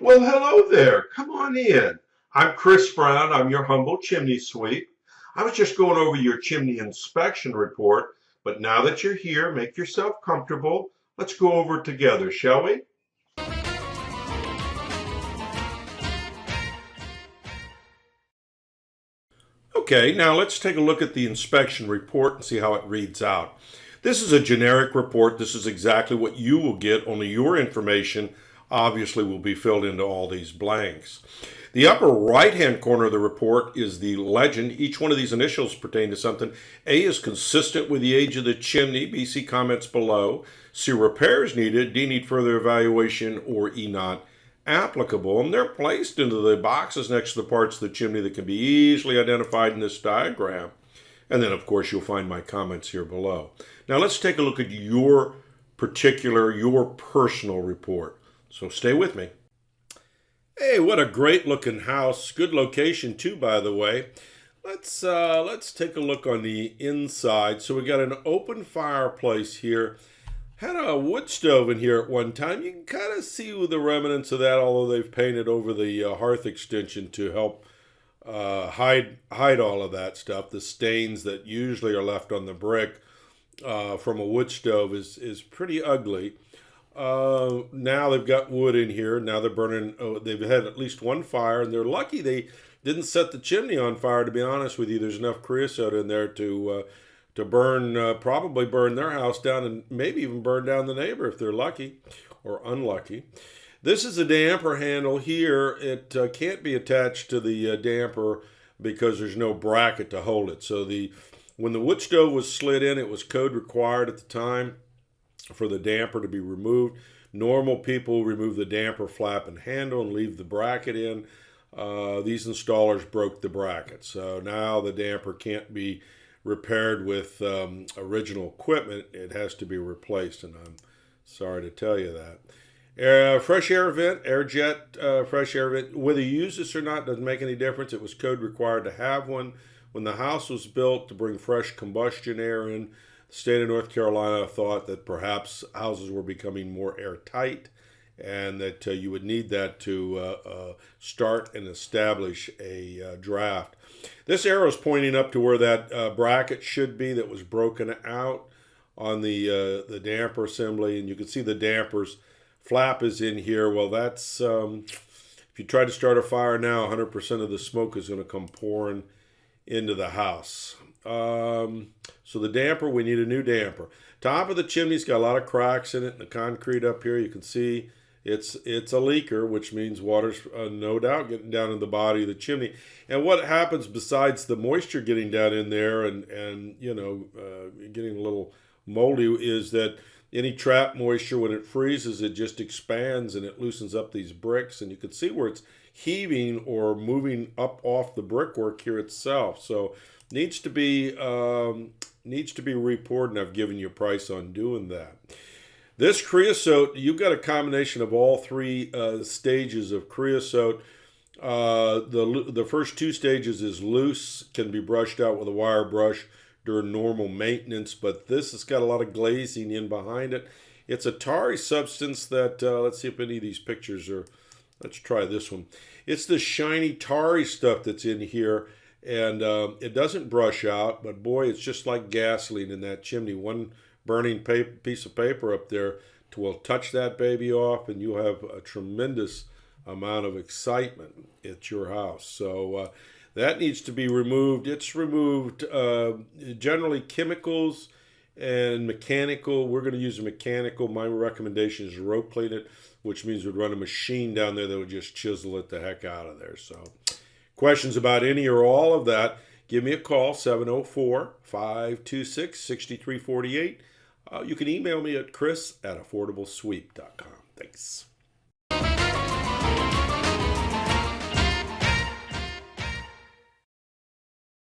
Well, hello there. Come on in. I'm Chris Brown. I'm your humble chimney sweep. I was just going over your chimney inspection report, but now that you're here, make yourself comfortable. Let's go over it together, shall we? Okay, now let's take a look at the inspection report and see how it reads out. This is a generic report. This is exactly what you will get, only your information obviously will be filled into all these blanks. The upper right-hand corner of the report is the legend. Each one of these initials pertain to something. A is consistent with the age of the chimney. B, see comments below. C, repairs needed. D, need further evaluation. Or E, not applicable. And they're placed into the boxes next to the parts of the chimney that can be easily identified in this diagram. And then, of course, you'll find my comments here below. Now, let's take a look at your personal report. So stay with me. Hey, what a great looking house. Good location too, by the way. Let's take a look on the inside. So we got an open fireplace here. Had a wood stove in here at one time. You can kind of see the remnants of that, although they've painted over the hearth extension to help hide all of that stuff. The stains that usually are left on the brick from a wood stove is pretty ugly. Now they've got wood in here. Now they're burning. They've had at least one fire, and they're lucky they didn't set the chimney on fire. To be honest with you, there's enough creosote in there to burn, probably burn their house down, and maybe even burn down the neighbor if they're lucky or unlucky. This is a damper handle here. It can't be attached to the damper because there's no bracket to hold it. So when the wood stove was slid in, it was code required at the time for the damper to be removed. Normal people remove the damper flap and handle and leave the bracket in. These installers broke the bracket. So now the damper can't be repaired with original equipment. It has to be replaced, and I'm sorry to tell you that. Fresh air vent, air jet, fresh air vent. Whether you use this or not doesn't make any difference. It was code required to have one when the house was built to bring fresh combustion air in. The state of North Carolina thought that perhaps houses were becoming more airtight and that you would need that to start and establish a draft. This arrow is pointing up to where that bracket should be that was broken out on the damper assembly, and you can see the damper's flap is in here. Well, that's if you try to start a fire now, 100% of the smoke is going to come pouring into the house. So the damper, we need a new damper. Top of the chimney's got a lot of cracks in it. The concrete up here, you can see it's a leaker, which means water's no doubt getting down in the body of the chimney. And what happens besides the moisture getting down in there and getting a little moldy is that any trapped moisture, when it freezes, it just expands and it loosens up these bricks. And you can see where it's heaving or moving up off the brickwork here itself. So needs to be repoured, and I've given you a price on doing that. This creosote, you've got a combination of all three stages of creosote. The first two stages is loose, can be brushed out with a wire brush during normal maintenance, but this has got a lot of glazing in behind it. It's a tarry substance that, let's see if any of these pictures are, let's try this one. It's the shiny tarry stuff that's in here, and it doesn't brush out, but boy, it's just like gasoline in that chimney. One burning piece of paper up there will touch that baby off, and you'll have a tremendous amount of excitement at your house. So that needs to be removed. It's removed generally chemicals and mechanical. We're going to use a mechanical. My recommendation is rope clean it, which means we'd run a machine down there that would just chisel it the heck out of there. So questions about any or all of that, give me a call, 704-526-6348. You can email me at chris@affordablesweep.com. Thanks.